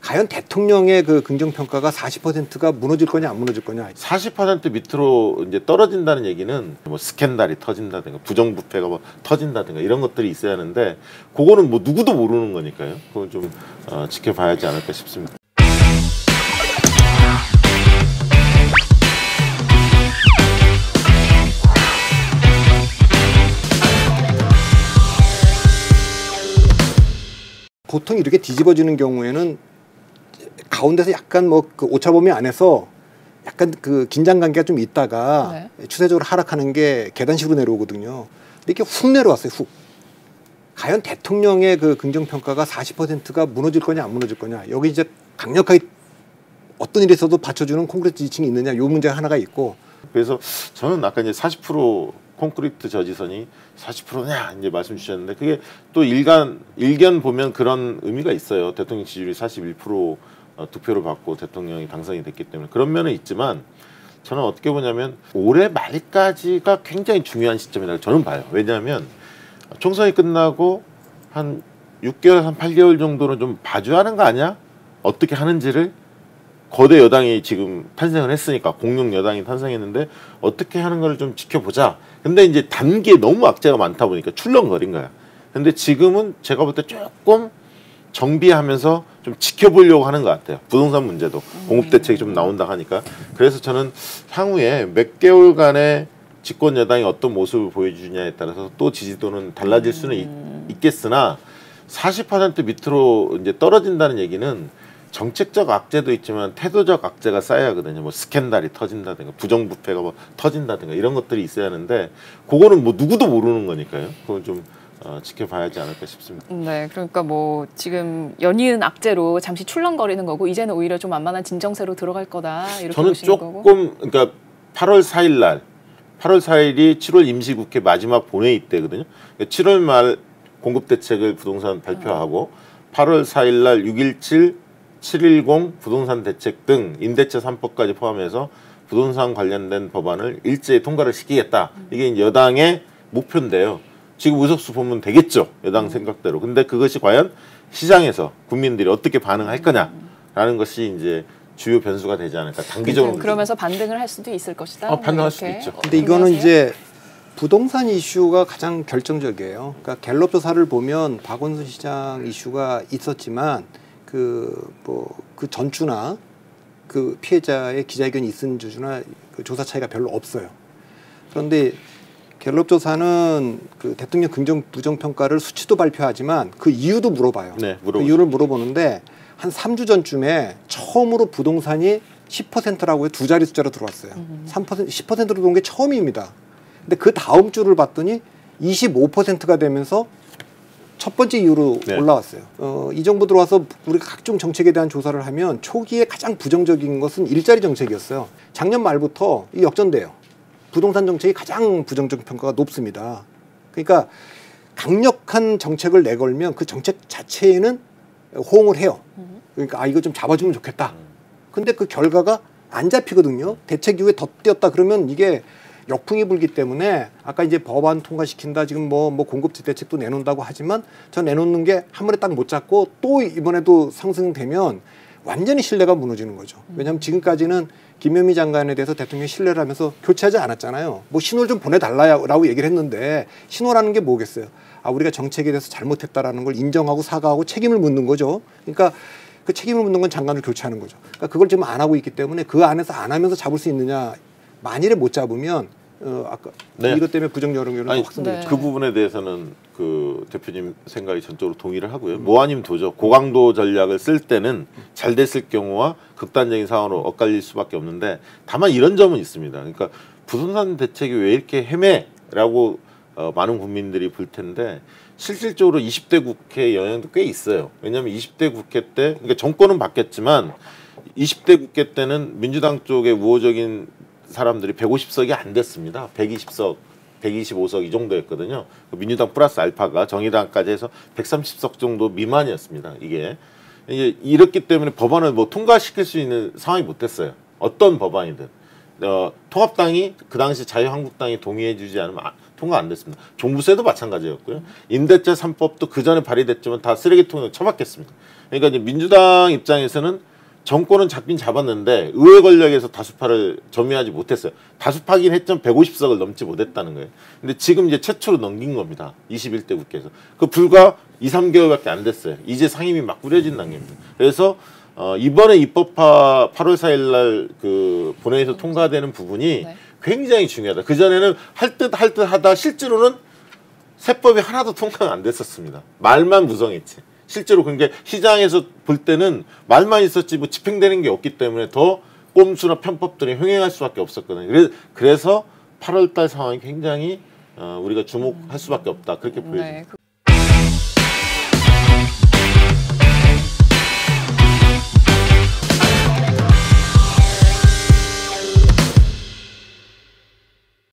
과연 대통령의 그 긍정평가가 40%가 무너질 거냐 안 무너질 거냐. 40% 밑으로 이제 떨어진다는 얘기는 뭐 스캔들이 터진다든가 부정부패가 뭐 터진다든가 이런 것들이 있어야 하는데 그거는 뭐 누구도 모르는 거니까요. 그건 좀 지켜봐야 하지 않을까 싶습니다. 보통 이렇게 뒤집어지는 경우에는 가운데서 약간 뭐 그 오차범위 안에서 약간 그 긴장 관계가 좀 있다가 추세적으로 하락하는 게 계단식으로 내려오거든요. 근데 이게 훅 내려왔어요. 훅. 과연 대통령의 그 긍정평가가 40%가 무너질 거냐 안 무너질 거냐. 여기 이제 강력하게 어떤 일에 있어도 받쳐주는 콘크리트 지층이 있느냐. 요 문제가 하나가 있고. 그래서 저는 아까 이제 40% 콘크리트 저지선이 40%냐 이제 말씀 주셨는데 그게 또 일견 보면 그런 의미가 있어요. 대통령 지지율이 41% 득표를 받고 대통령이 당선이 됐기 때문에 그런 면은 있지만 저는 어떻게 보냐면 올해 말까지가 굉장히 중요한 시점이라고 저는 봐요. 왜냐하면 총선이 끝나고 한 6개월, 한 8개월 정도는 좀 봐줘야 하는 거 아니야? 어떻게 하는지를 거대 여당이 지금 탄생을 했으니까 공룡 여당이 탄생했는데 어떻게 하는 걸 좀 지켜보자. 근데 이제 단계에 너무 악재가 많다 보니까 출렁거린 거야. 근데 지금은 제가 볼 때 조금 정비하면서 좀 지켜보려고 하는 것 같아요. 부동산 문제도 공급 대책이 좀 나온다 하니까. 그래서 저는 향후에 몇 개월간의 집권 여당이 어떤 모습을 보여주냐에 따라서 또 지지도는 달라질 수는 있겠으나 40% 밑으로 이제 떨어진다는 얘기는 정책적 악재도 있지만 태도적 악재가 쌓여야 하거든요. 뭐 스캔들이 터진다든가 부정부패가 뭐 터진다든가 이런 것들이 있어야 하는데 그거는 뭐 누구도 모르는 거니까요. 그건 좀 지켜봐야 하지 않을까 싶습니다. 네, 그러니까 뭐 지금 연이은 악재로 잠시 출렁거리는 거고 이제는 오히려 좀 만만한 진정세로 들어갈 거다 이렇게 저는 보시는 거고. 그러니까 8월 4일 날 8월 4일이 7월 임시국회 마지막 본회의 때거든요. 7월 말 공급대책을 부동산 발표하고 8월 4일 날 6.17, 7.10 부동산 대책 등 임대차 3법까지 포함해서 부동산 관련된 법안을 일제히 통과를 시키겠다. 이게 여당의 목표인데요. 지금 의석수 보면 되겠죠. 여당 생각대로. 근데 그것이 과연 시장에서 국민들이 어떻게 반응할 거냐라는 것이 이제 주요 변수가 되지 않을까. 단기적으로. 그러면서 반등을 할 수도 있을 것이다. 반등할 수도 있죠. 근데 이거는 이제 부동산 이슈가 가장 결정적이에요. 그러니까 갤럽 조사를 보면 박원순 시장 이슈가 있었지만 그 전주나 그 피해자의 기자회견이 있은 주나 그 조사 차이가 별로 없어요. 그런데 갤럽 조사는 그 대통령 긍정 부정 평가를 수치도 발표하지만 그 이유도 물어봐요. 네, 그 이유를 물어보는데 한 3주 전쯤에 처음으로 부동산이 10%라고 해 두 자리 숫자로 들어왔어요. 3% 10%로 들어온 게 처음입니다. 근데 그 다음 주를 봤더니 25%가 되면서 첫 번째 이유로 올라왔어요. 이 정부 들어와서 우리가 각종 정책에 대한 조사를 하면 초기에 가장 부정적인 것은 일자리 정책이었어요. 작년 말부터 이 역전돼요. 부동산 정책이 가장 부정적 평가가 높습니다. 그러니까 강력한 정책을 내걸면 그 정책 자체에는 호응을 해요. 그러니까 이거 좀 잡아주면 좋겠다. 근데 그 결과가 안 잡히거든요. 대책 이후에 더 뛰었다 그러면 이게 역풍이 불기 때문에 아까 이제 법안 통과시킨다 지금 뭐 공급지 대책도 내놓는다고 하지만 저 내놓는 게 한 번에 딱 못 잡고 또 이번에도 상승되면 완전히 신뢰가 무너지는 거죠. 왜냐하면 지금까지는 김현미 장관에 대해서 대통령이 신뢰를 하면서 교체하지 않았잖아요. 뭐 신호를 좀 보내달라고 얘기를 했는데 신호라는 게 뭐겠어요. 우리가 정책에 대해서 잘못했다라는 걸 인정하고 사과하고 책임을 묻는 거죠. 그러니까 그 책임을 묻는 건 장관을 교체하는 거죠. 그러니까 그걸 지금 안 하고 있기 때문에 그 안에서 안 하면서 잡을 수 있느냐. 만일에 못 잡으면 아까 이것 때문에 부정 여론이 확산되죠. 그 부분에 대해서는 그 대표님 생각이 전적으로 동의를 하고요. 뭐 아니면 도저 고강도 전략을 쓸 때는 잘 됐을 경우와 극단적인 상황으로 엇갈릴 수밖에 없는데 다만 이런 점은 있습니다. 그러니까 부동산 대책이 왜 이렇게 헤매라고 많은 국민들이 볼 텐데 실질적으로 20대 국회 영향도 꽤 있어요. 왜냐하면 20대 국회 때 그러니까 정권은 바뀌었지만 20대 국회 때는 민주당 쪽의 우호적인 사람들이 150석이 안 됐습니다. 120석, 125석 이 정도였거든요. 민주당 플러스 알파가 정의당까지 해서 130석 정도 미만이었습니다. 이게 이렇기 때문에 법안을 뭐 통과시킬 수 있는 상황이 못 됐어요. 어떤 법안이든 통합당이 그 당시 자유한국당이 동의해주지 않으면 통과 안 됐습니다. 종부세도 마찬가지였고요. 임대차 3법도 그 전에 발의됐지만 다 쓰레기통에 처박혔습니다. 그러니까 이제 민주당 입장에서는 정권은 잡긴 잡았는데 의회 권력에서 다수파를 점유하지 못했어요. 다수파긴 했지만 150석을 넘지 못했다는 거예요. 근데 지금 이제 최초로 넘긴 겁니다. 21대 국회에서. 그 불과 2, 3개월밖에 안 됐어요. 이제 상임위 막 꾸려진 단계입니다. 그래서 이번에 입법화 8월 4일 날 그 본회의에서 통과되는 부분이 네. 굉장히 중요하다. 그전에는 할 듯 하다 실제로는 세법이 하나도 통과가 안 됐었습니다. 말만 무성했지. 실제로 그게 시장에서 볼 때는 말만 있었지 뭐 집행되는 게 없기 때문에 더 꼼수나 편법들이 횡행할 수밖에 없었거든요. 그래서 8월달 상황이 굉장히 우리가 주목할 수밖에 없다. 그렇게 보여집니다. 네,